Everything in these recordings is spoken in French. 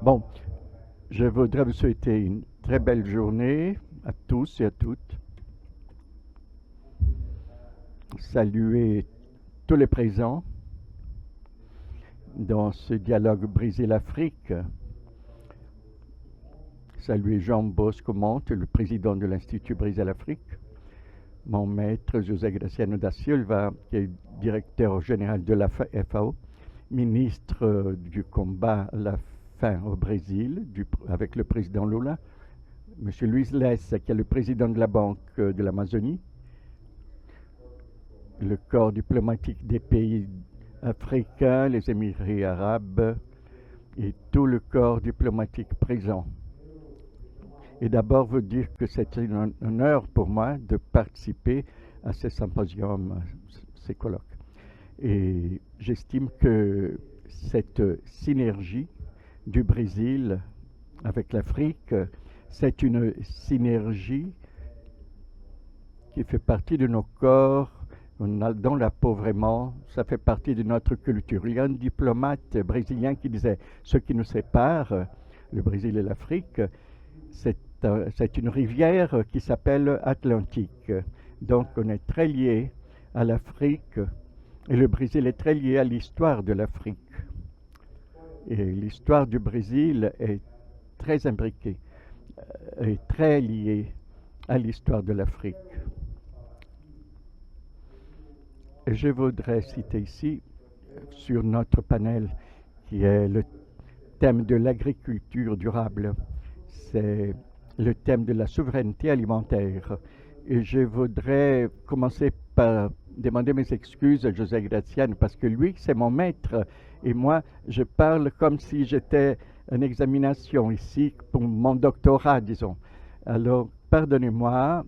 Bon, je voudrais vous souhaiter une très belle journée à tous et à toutes. Saluer tous les présents dans ce dialogue Brésil-Afrique. Saluer Jean Bosco Monte, le président de l'Institut Brésil-Afrique. Mon maître José Graciano da Silva, qui est directeur général de la FAO, ministre du combat à la faim au Brésil, avec le président Lula. Monsieur Luis Lessa, qui est le président de la Banque de l'Amazonie, le corps diplomatique des pays africains, les Émirats arabes et tout le corps diplomatique présent. Et d'abord vous dire que c'est un honneur pour moi de participer à ces symposiums, ces colloques. Et j'estime que cette synergie du Brésil avec l'Afrique, c'est une synergie qui fait partie de nos corps, dans la peau vraiment, ça fait partie de notre culture. Il y a un diplomate brésilien qui disait « Ce qui nous sépare, le Brésil et l'Afrique, c'est une rivière qui s'appelle Atlantique. Donc on est très liés à l'Afrique et le Brésil est très lié à l'histoire de l'Afrique. Et l'histoire du Brésil est très imbriquée, est très liée à l'histoire de l'Afrique. Et je voudrais citer ici, sur notre panel, qui est le thème de l'agriculture durable, c'est le thème de la souveraineté alimentaire. Et je voudrais commencer par demander mes excuses à José Graciano, parce que lui, c'est mon maître, et moi, je parle comme si j'étais en examination ici pour mon doctorat, disons. Alors, pardonnez-moi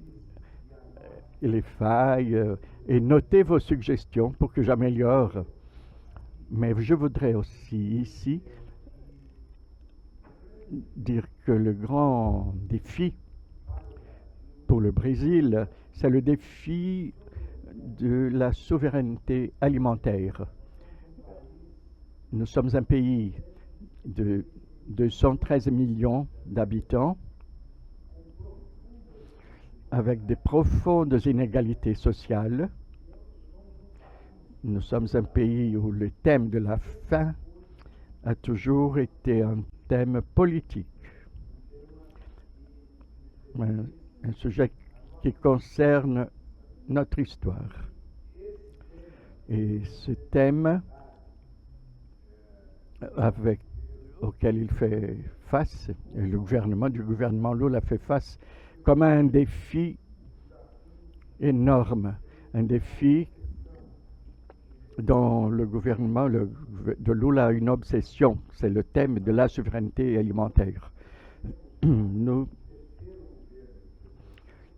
les failles et notez vos suggestions pour que j'améliore. Mais je voudrais aussi ici dire que le grand défi pour le Brésil, c'est le défi de la souveraineté alimentaire. Nous sommes un pays de 213 millions d'habitants avec de profondes inégalités sociales. Nous sommes un pays où le thème de la faim a toujours été un thème politique, un sujet qui concerne notre histoire. Et ce thème auquel il fait face, et le gouvernement Lula fait face comme un défi énorme, un défi dont le gouvernement de Lula a une obsession, c'est le thème de la souveraineté alimentaire.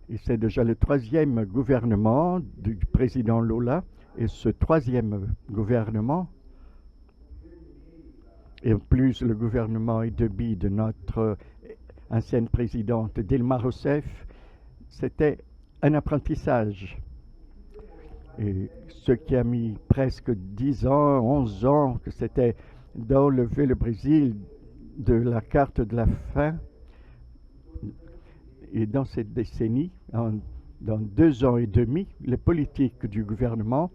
Et c'est déjà le troisième gouvernement du président Lula, et ce troisième gouvernement, et en plus le gouvernement de notre ancienne présidente Dilma Rousseff, c'était un apprentissage. Et ce qui a mis presque 10 ans, 11 ans, que c'était d'enlever le Brésil de la carte de la faim. Et dans cette décennie, dans 2 ans et demi, les politiques du gouvernement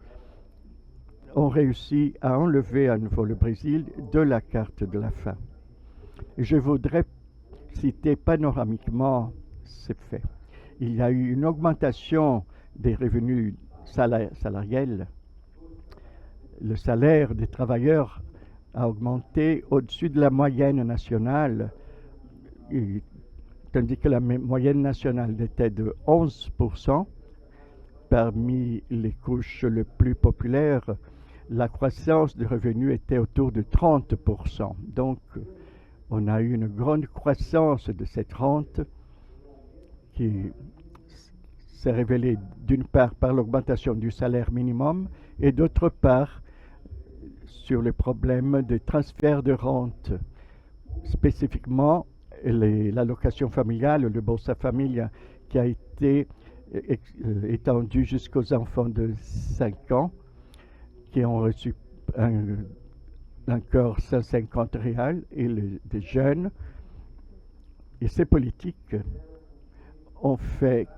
ont réussi à enlever à nouveau le Brésil de la carte de la faim. Et je voudrais citer panoramiquement ces faits. Il y a eu une augmentation des revenus salariels. Le salaire des travailleurs a augmenté au-dessus de la moyenne nationale, tandis que la moyenne nationale était de 11%. Parmi les couches les plus populaires, la croissance des revenus était autour de 30%. Donc, on a eu une grande croissance de cette rente qui s'est révélée d'une part par l'augmentation du salaire minimum et d'autre part sur les problèmes de transfert de rente, spécifiquement l'allocation familiale, le Bolsa Família, qui a été étendu jusqu'aux enfants de 5 ans qui ont reçu encore 150 réals et des jeunes. Et ces politiques ont fait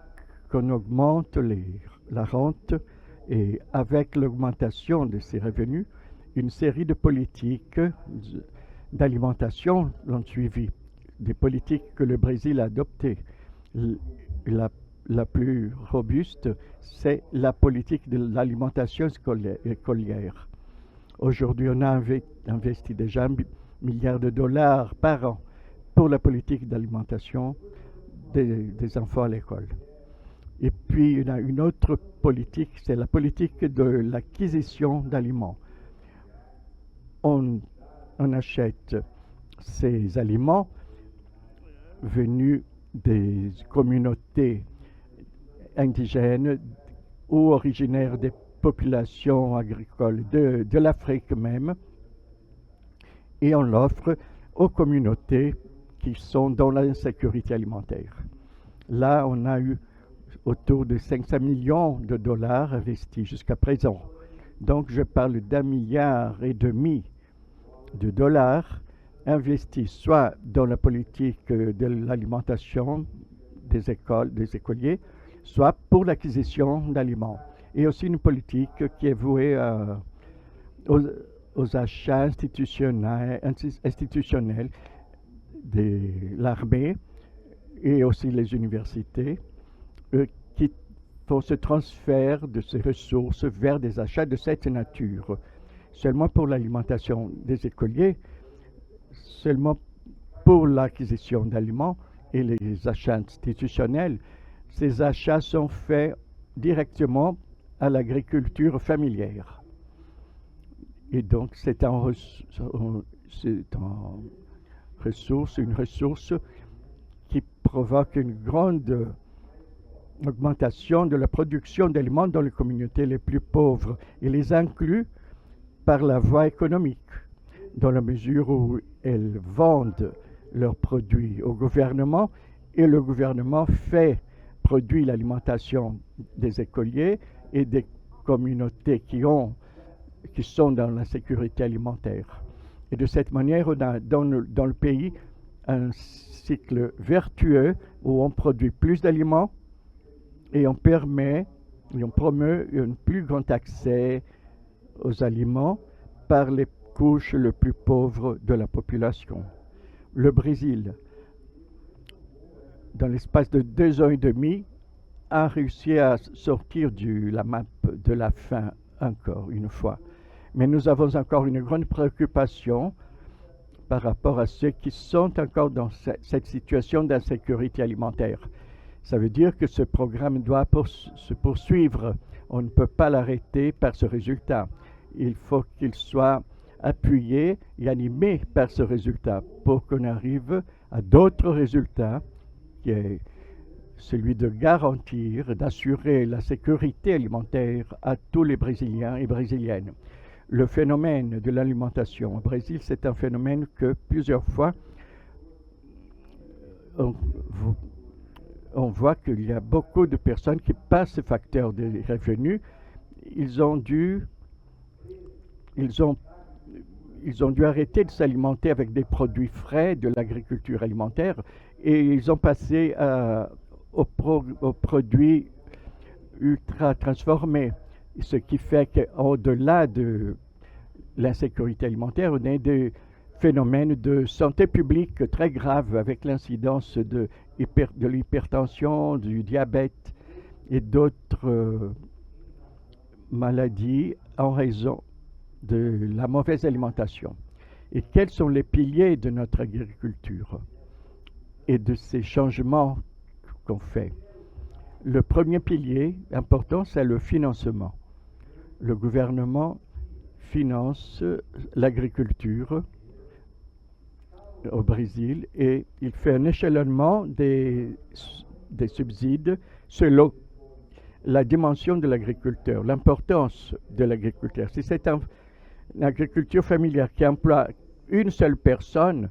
qu'on augmente la rente et avec l'augmentation de ces revenus, une série de politiques d'alimentation l'ont suivi. Des politiques que le Brésil a adoptées. La plus robuste, c'est la politique de l'alimentation écolière. Aujourd'hui, on a investi déjà $1 milliard par an pour la politique d'alimentation des enfants à l'école. Et puis, il y a une autre politique, c'est la politique de l'acquisition d'aliments. On achète ces aliments venus des communautés indigènes ou originaires des populations agricoles de l'Afrique même, et on l'offre aux communautés qui sont dans l'insécurité alimentaire. Là, on a eu autour de 500 millions de dollars investis jusqu'à présent. Donc, je parle d'1,5 milliard de dollars investis soit dans la politique de l'alimentation des écoliers, soit pour l'acquisition d'aliments. Et aussi une politique qui est vouée aux achats institutionnels de l'armée et aussi les universités qui font ce transfert de ces ressources vers des achats de cette nature. Seulement pour l'alimentation des écoliers, seulement pour l'acquisition d'aliments et les achats institutionnels, ces achats sont faits directement à l'agriculture familière. Et donc, c'est une ressource qui provoque une grande augmentation de la production d'aliments dans les communautés les plus pauvres et les inclut par la voie économique, dans la mesure où elles vendent leurs produits au gouvernement et le gouvernement produit l'alimentation des écoliers et des communautés qui sont dans la sécurité alimentaire. Et de cette manière, on a dans le pays un cycle vertueux où on produit plus d'aliments et on promeut un plus grand accès aux aliments par les couches les plus pauvres de la population. Le Brésil, dans l'espace de 2 ans et demi, a réussi à sortir de la map de la faim encore une fois. Mais nous avons encore une grande préoccupation par rapport à ceux qui sont encore dans cette situation d'insécurité alimentaire. Ça veut dire que ce programme doit se poursuivre. On ne peut pas l'arrêter par ce résultat. Il faut qu'il soit appuyé et animé par ce résultat pour qu'on arrive à d'autres résultats, qui est celui de garantir, d'assurer la sécurité alimentaire à tous les Brésiliens et Brésiliennes. Le phénomène de l'alimentation au Brésil, c'est un phénomène que plusieurs fois on voit qu'il y a beaucoup de personnes qui passent ce facteur de revenus. Ils ont dû arrêter de s'alimenter avec des produits frais de l'agriculture alimentaire et ils ont passé aux produits ultra transformés, ce qui fait qu'au-delà de l'insécurité alimentaire, on a des phénomènes de santé publique très graves avec l'incidence de l'hypertension, du diabète et d'autres maladies en raison de la mauvaise alimentation. Et quels sont les piliers de notre agriculture et de ces changements qu'on fait? Le premier pilier important, c'est le financement. Le gouvernement finance l'agriculture au Brésil et il fait un échelonnement des subsides selon la dimension de l'agriculteur, l'importance de l'agriculteur. Si c'est une agriculture familiale qui emploie une seule personne,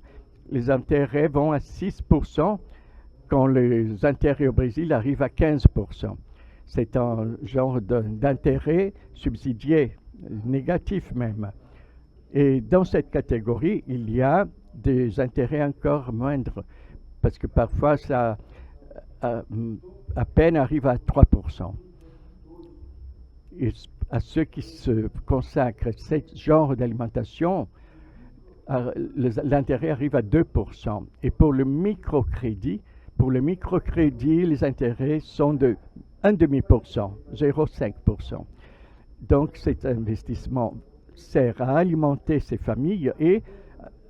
les intérêts vont à 6%, quand les intérêts au Brésil arrivent à 15%. C'est un genre d'intérêt subsidié, négatif même. Et dans cette catégorie, il y a des intérêts encore moindres, parce que parfois ça à peine arrive à 3%. Et à ceux qui se consacrent à ce genre d'alimentation, l'intérêt arrive à 2%. Et pour le microcrédit, les intérêts sont de 1,5%, 0,5%. Donc cet investissement sert à alimenter ces familles et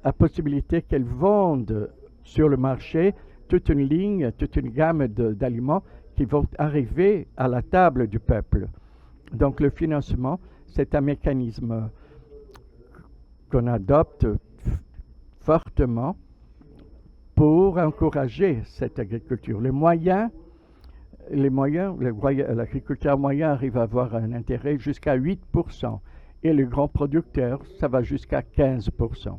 à possibilité qu'elles vendent sur le marché toute une ligne, toute une gamme d'aliments qui vont arriver à la table du peuple. Donc le financement, c'est un mécanisme qu'on adopte fortement pour encourager cette agriculture. L'agriculteur moyen arrive à avoir un intérêt jusqu'à 8%, et les grands producteurs, ça va jusqu'à 15%.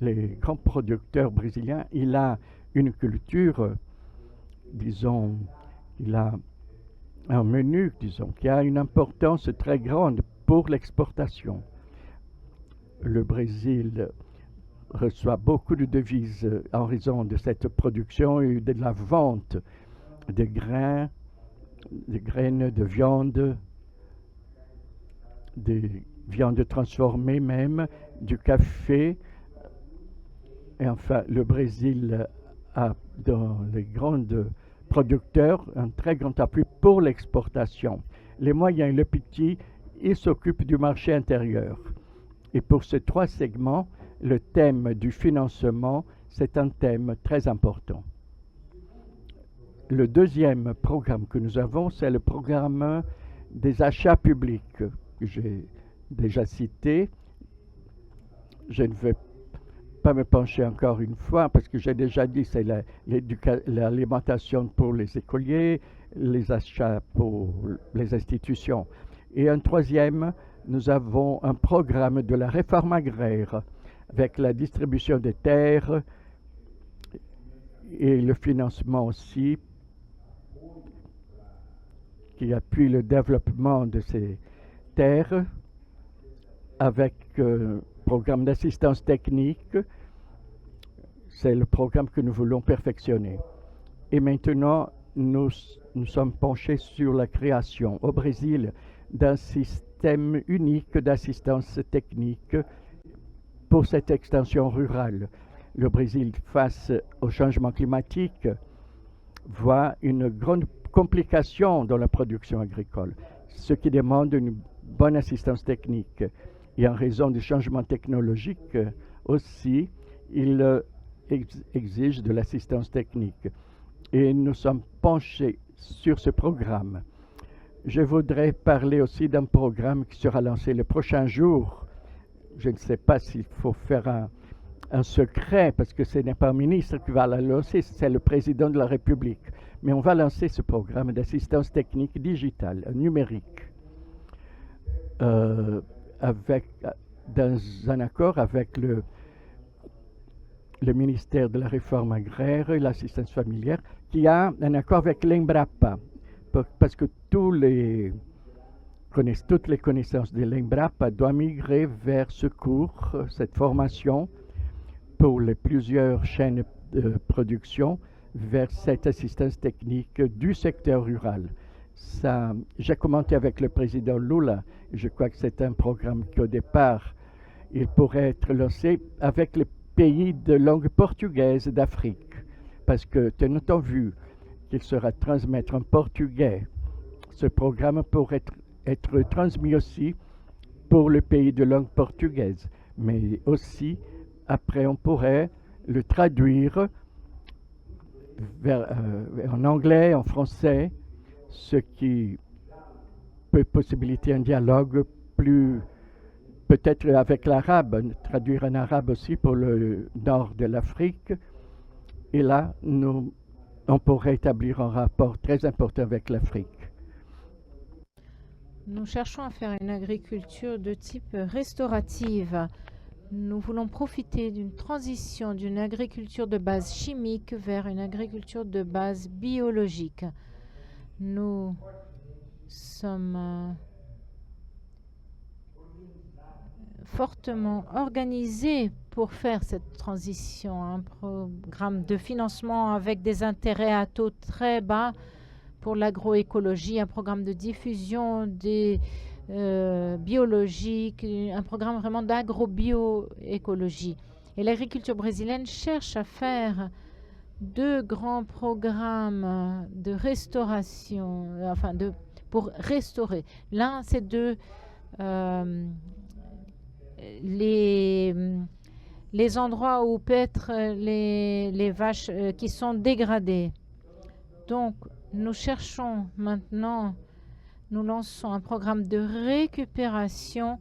Les grands producteurs brésiliens, il a une culture, disons, il a un menu, disons, qui a une importance très grande pour l'exportation. Le Brésil reçoit beaucoup de devises en raison de cette production et de la vente de grains, de graines de viande, des viandes transformées même, du café. Et enfin, le Brésil a dans les grandes producteurs un très grand appui pour l'exportation. Les moyens et les petits, ils s'occupent du marché intérieur. Et pour ces trois segments, le thème du financement, c'est un thème très important. Le deuxième programme que nous avons, c'est le programme des achats publics que j'ai déjà cité. Je ne vais pas me pencher encore une fois parce que j'ai déjà dit c'est l'alimentation pour les écoliers, les achats pour les institutions. Et un troisième, nous avons un programme de la réforme agraire avec la distribution des terres et le financement aussi qui appuie le développement de ces terres avec programme d'assistance technique. C'est le programme que nous voulons perfectionner. Et maintenant, nous sommes penchés sur la création au Brésil d'un système unique d'assistance technique pour cette extension rurale. Le Brésil, face au changement climatique, voit une grande complication dans la production agricole, ce qui demande une bonne assistance technique. Et en raison du changement technologique aussi, il exige de l'assistance technique. Et nous sommes penchés sur ce programme. Je voudrais parler aussi d'un programme qui sera lancé le prochain jour. Je ne sais pas s'il faut faire un secret, parce que ce n'est pas un ministre qui va la lancer, c'est le président de la République. Mais on va lancer ce programme d'assistance technique digitale, numérique, dans un accord avec le ministère de la Réforme agraire et l'assistance familière, qui a un accord avec l'Embrapa, parce que toutes les connaissances de l'Embrapa doivent migrer vers ce cours, cette formation, pour les plusieurs chaînes de production, vers cette assistance technique du secteur rural. J'ai commenté avec le président Lula, je crois que c'est un programme qu'au départ, il pourrait être lancé avec les pays de langue portugaise d'Afrique, parce que tenant vu qu'il sera transmettre en portugais, ce programme pourrait être transmis aussi pour le pays de langue portugaise, mais aussi après on pourrait le traduire en anglais, en français, ce qui peut possibiliter un dialogue plus peut-être avec l'arabe, traduire en arabe aussi pour le nord de l'Afrique. Et là, on pourrait établir un rapport très important avec l'Afrique. Nous cherchons à faire une agriculture de type restaurative. Nous voulons profiter d'une transition d'une agriculture de base chimique vers une agriculture de base biologique. Nous sommes fortement organisé pour faire cette transition. Un programme de financement avec des intérêts à taux très bas pour l'agroécologie, un programme de diffusion des biologiques, un programme vraiment d'agrobioécologie. Et l'agriculture brésilienne cherche à faire 2 grands programmes de restauration, pour restaurer. L'un, c'est les endroits où paître les vaches qui sont dégradées. Donc, nous cherchons maintenant, nous lançons un programme de récupération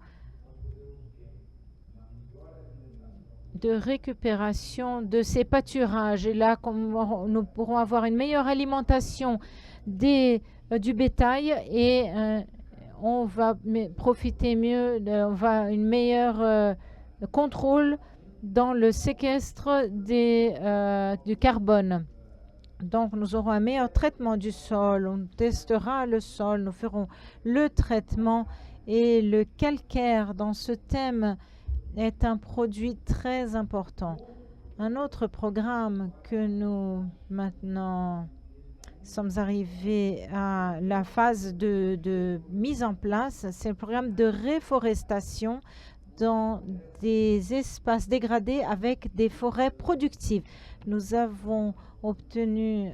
de ces pâturages. Et là, nous pourrons avoir une meilleure alimentation du bétail et on va profiter mieux, on va une meilleure contrôle dans le séquestre du carbone. Donc, nous aurons un meilleur traitement du sol, on testera le sol, nous ferons le traitement et le calcaire dans ce thème est un produit très important. Un autre programme que nous maintenant sommes arrivés à la phase de mise en place, c'est le programme de réforestation dans des espaces dégradés avec des forêts productives. Nous avons permis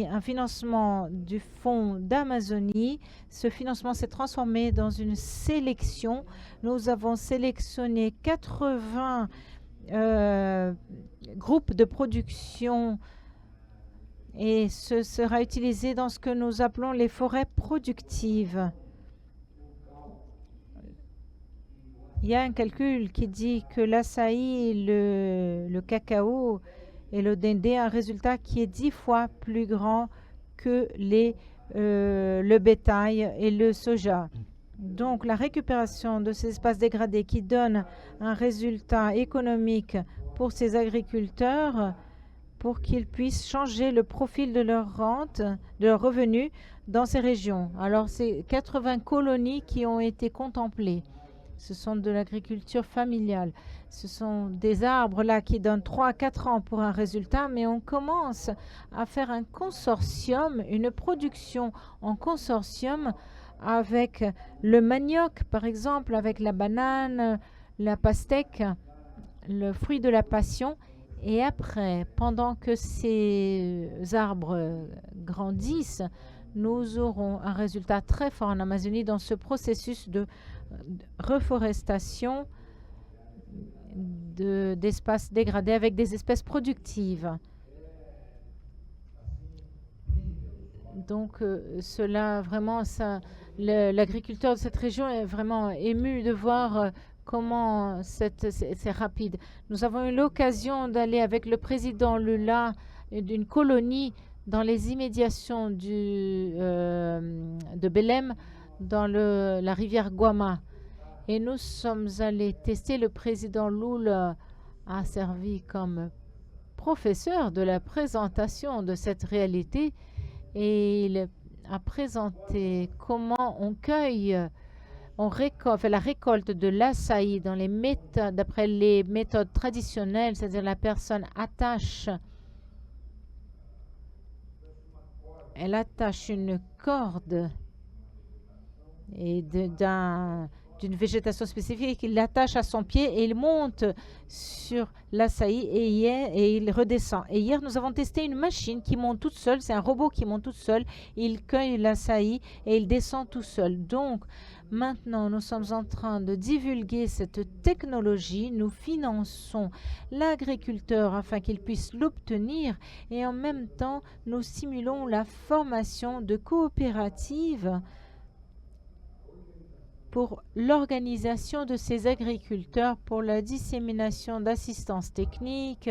un financement du fonds d'Amazonie. Ce financement s'est transformé dans une sélection. Nous avons sélectionné 80 groupes de production et ce sera utilisé dans ce que nous appelons les forêts productives. Il y a un calcul qui dit que l'açaï, le cacao et le dendé ont un résultat qui est 10 fois plus grand que le bétail et le soja. Donc, la récupération de ces espaces dégradés qui donne un résultat économique pour ces agriculteurs pour qu'ils puissent changer le profil de leur rente, de leurs revenus dans ces régions. Alors, c'est 80 colonies qui ont été contemplées. Ce sont de l'agriculture familiale. Ce sont des arbres là qui donnent 3 à 4 ans pour un résultat, mais on commence à faire un consortium, une production en consortium avec le manioc, par exemple, avec la banane, la pastèque, le fruit de la passion. Et après, pendant que ces arbres grandissent, nous aurons un résultat très fort en Amazonie dans ce processus de reforestation d'espaces dégradés avec des espèces productives. Donc, cela vraiment, l'agriculteur de cette région est vraiment ému de voir comment c'est rapide. Nous avons eu l'occasion d'aller avec le président Lula d'une colonie dans les immédiations de Belém, dans la rivière Guama. Et nous sommes allés tester. Le président Lula a servi comme professeur de la présentation de cette réalité et il a présenté comment on cueille, fait la récolte de l'açaï d'après les méthodes traditionnelles, c'est-à-dire la personne elle attache une corde et d'une végétation spécifique, il l'attache à son pied et il monte sur l'açaï et il redescend. Et hier, nous avons testé une machine qui monte toute seule, c'est un robot qui monte toute seule, il cueille l'açaï et il descend tout seul. Donc, maintenant, nous sommes en train de divulguer cette technologie, nous finançons l'agriculteur afin qu'il puisse l'obtenir et en même temps, nous simulons la formation de coopératives pour l'organisation de ces agriculteurs, pour la dissémination d'assistance technique,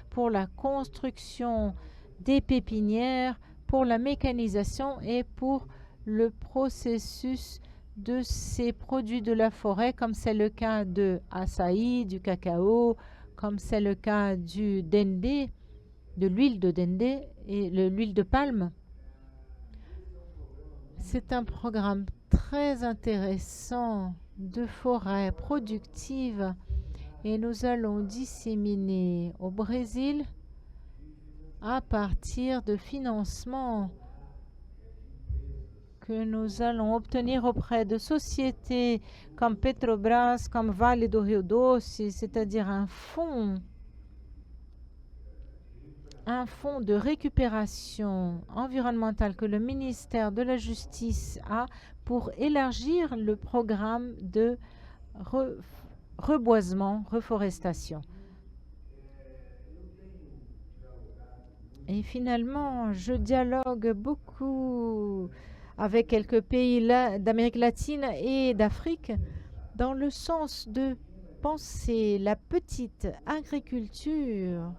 pour la construction des pépinières, pour la mécanisation et pour le processus de ces produits de la forêt, comme c'est le cas de açaï, du cacao, comme c'est le cas du dendé, de l'huile de dendé et l'huile de palme. C'est un programme très intéressant de forêts productives et nous allons disséminer au Brésil à partir de financements que nous allons obtenir auprès de sociétés comme Petrobras, comme Vale do Rio Doce, c'est-à-dire un fonds de récupération environnementale que le ministère de la Justice a pour élargir le programme de reboisement, reforestation. Et finalement, je dialogue beaucoup avec quelques pays d'Amérique latine et d'Afrique dans le sens de penser la petite agriculture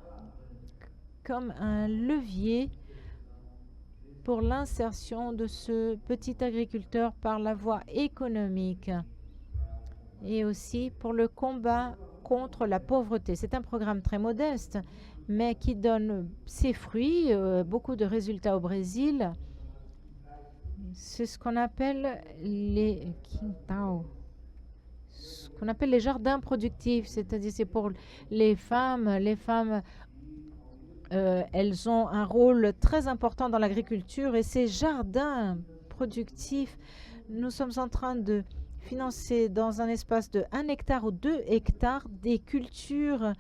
comme un levier pour l'insertion de ce petit agriculteur par la voie économique et aussi pour le combat contre la pauvreté. C'est un programme très modeste, mais qui donne ses fruits, beaucoup de résultats au Brésil. C'est ce qu'on appelle les quintao, ce qu'on appelle les jardins productifs, c'est-à-dire c'est pour les femmes. Les femmes, elles ont un rôle très important dans l'agriculture et ces jardins productifs, nous sommes en train de financer dans un espace de 1 hectare ou 2 hectares des cultures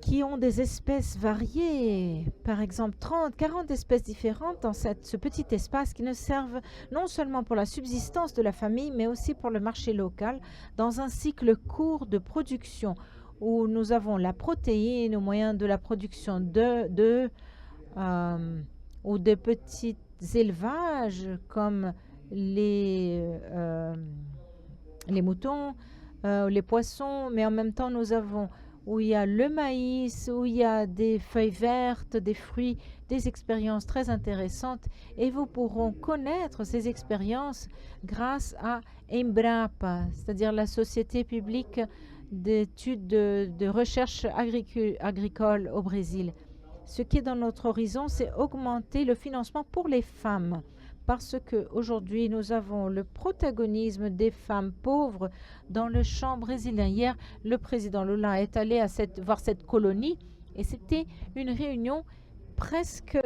qui ont des espèces variées, par exemple 30, 40 espèces différentes dans ce petit espace qui ne servent non seulement pour la subsistance de la famille, mais aussi pour le marché local dans un cycle court de production où nous avons la protéine au moyen de la production ou de petits élevages comme les moutons, les poissons, mais en même temps nous avons où il y a le maïs, où il y a des feuilles vertes, des fruits, des expériences très intéressantes. Et vous pourrez connaître ces expériences grâce à Embrapa, c'est-à-dire la Société publique d'études de recherche agricole au Brésil. Ce qui est dans notre horizon, c'est augmenter le financement pour les femmes. Parce qu'aujourd'hui, nous avons le protagonisme des femmes pauvres dans le champ brésilien. Hier, le président Lula est allé voir cette colonie et c'était une réunion presque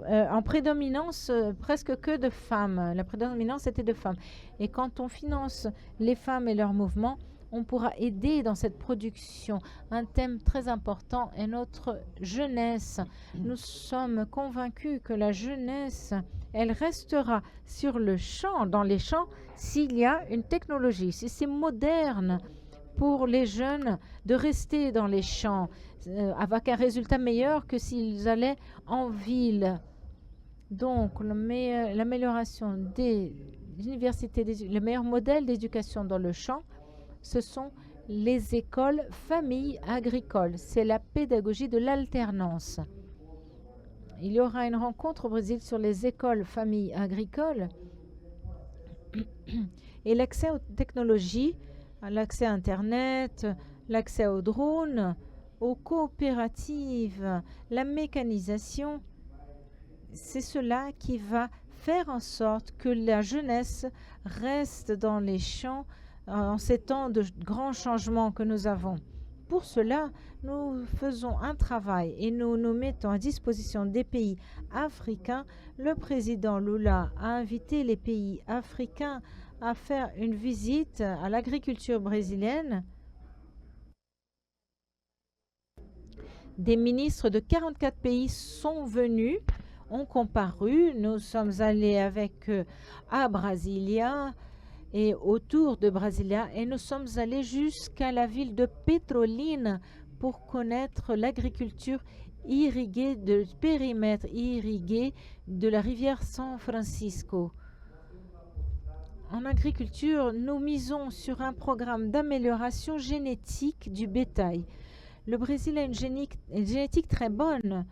en prédominance, presque que de femmes. La prédominance était de femmes. Et quand on finance les femmes et leurs mouvements, on pourra aider dans cette production. Un thème très important est notre jeunesse. Nous sommes convaincus que la jeunesse, elle restera sur le champ, dans les champs, s'il y a une technologie, si c'est moderne pour les jeunes de rester dans les champs avec un résultat meilleur que s'ils allaient en ville. Donc, l'amélioration des universités, le meilleur modèle d'éducation dans le champ, ce sont les écoles familles agricoles. C'est la pédagogie de l'alternance. Il y aura une rencontre au Brésil sur les écoles familles agricoles et l'accès aux technologies, l'accès à Internet, l'accès aux drones, aux coopératives, la mécanisation. C'est cela qui va faire en sorte que la jeunesse reste dans les champs en ces temps de grands changements que nous avons. Pour cela, nous faisons un travail et nous nous mettons à disposition des pays africains. Le président Lula a invité les pays africains à faire une visite à l'agriculture brésilienne. Des ministres de 44 pays sont venus, ont comparu. Nous sommes allés avec eux à Brasilia et autour de Brasilia et nous sommes allés jusqu'à la ville de Petrolina pour connaître l'agriculture irriguée, de périmètre irrigué de la rivière San Francisco. En agriculture, nous misons sur un programme d'amélioration génétique du bétail. Le Brésil a une génétique très bonne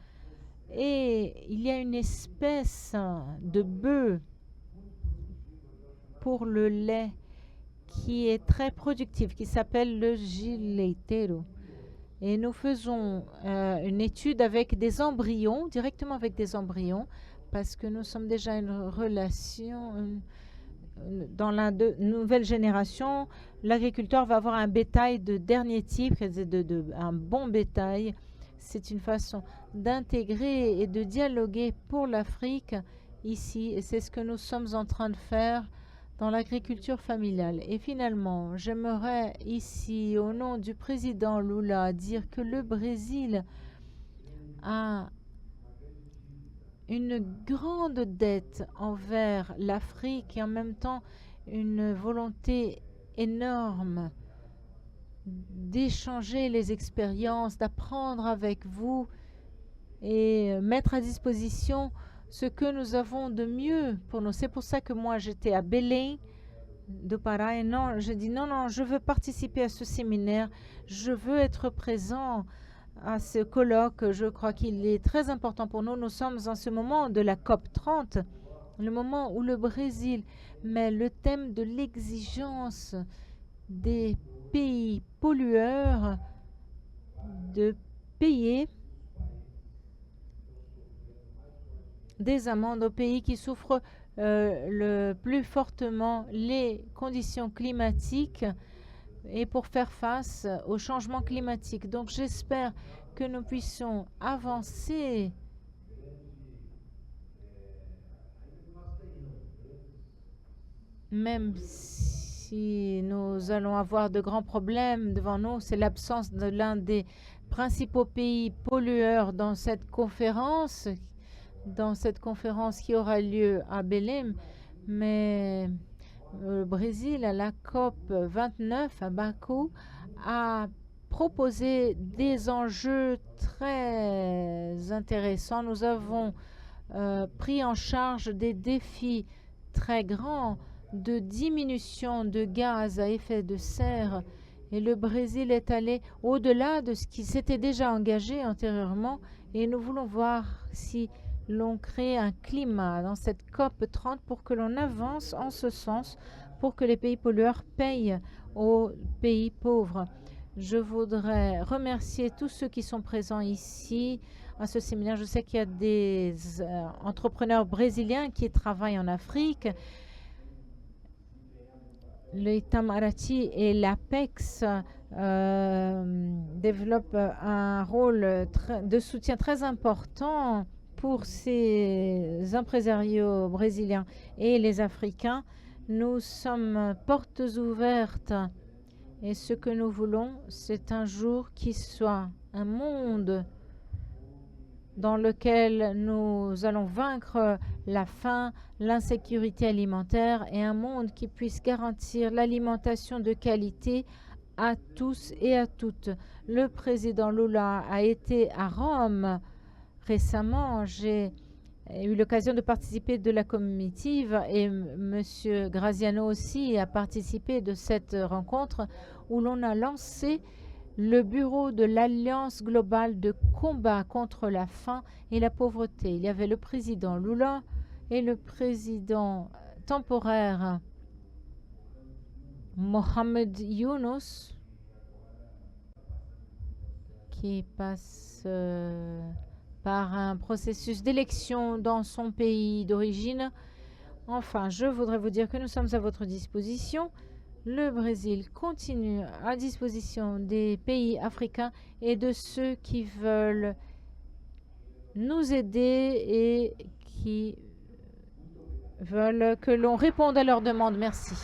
et il y a une espèce de bœuf pour le lait qui est très productif, qui s'appelle le gileiteiro. Et nous faisons une étude avec des embryons, directement avec des embryons, parce que nous sommes déjà une relation dans la nouvelle génération, l'agriculteur va avoir un bétail de dernier type, un bon bétail. C'est une façon d'intégrer et de dialoguer pour l'Afrique ici, et c'est ce que nous sommes en train de faire dans l'agriculture familiale. Et finalement, j'aimerais ici, au nom du président Lula, dire que le Brésil a une grande dette envers l'Afrique et en même temps une volonté énorme d'échanger les expériences, d'apprendre avec vous et mettre à disposition ce que nous avons de mieux pour nous. C'est pour ça que moi j'étais à Belém do Pará et non, j'ai dit non, je veux participer à ce séminaire, je veux être présent à ce colloque. Je crois qu'il est très important pour nous. Nous sommes en ce moment de la COP 30, le moment où le Brésil met le thème de l'exigence des pays pollueurs de payer des amendes aux pays qui souffrent le plus fortement les conditions climatiques et pour faire face au changement climatique. Donc j'espère que nous puissions avancer même si nous allons avoir de grands problèmes devant nous. C'est l'absence de l'un des principaux pays pollueurs dans cette conférence qui aura lieu à Belém. Mais le Brésil, à la COP 29 à Bakou, a proposé des enjeux très intéressants. Nous avons pris en charge des défis très grands de diminution de gaz à effet de serre et le Brésil est allé au-delà de ce qui s'était déjà engagé antérieurement et nous voulons voir si l'on crée un climat dans cette COP 30 pour que l'on avance en ce sens, pour que les pays pollueurs payent aux pays pauvres. Je voudrais remercier tous ceux qui sont présents ici à ce séminaire. Je sais qu'il y a des entrepreneurs brésiliens qui travaillent en Afrique. Le Itamaraty et l'APEX développent un rôle de soutien très important pour ces impresarios brésiliens et les Africains. Nous sommes portes ouvertes et ce que nous voulons, c'est un jour qui soit un monde dans lequel nous allons vaincre la faim, l'insécurité alimentaire et un monde qui puisse garantir l'alimentation de qualité à tous et à toutes. Le président Lula a été à Rome récemment. J'ai eu l'occasion de participer de la comitive et M. Graziano aussi a participé de cette rencontre où l'on a lancé le bureau de l'Alliance globale de combat contre la faim et la pauvreté. Il y avait le président Lula et le président temporaire Mohamed Yunus qui passe par un processus d'élection dans son pays d'origine. Enfin, je voudrais vous dire que nous sommes à votre disposition. Le Brésil continue à disposition des pays africains et de ceux qui veulent nous aider et qui veulent que l'on réponde à leurs demandes. Merci.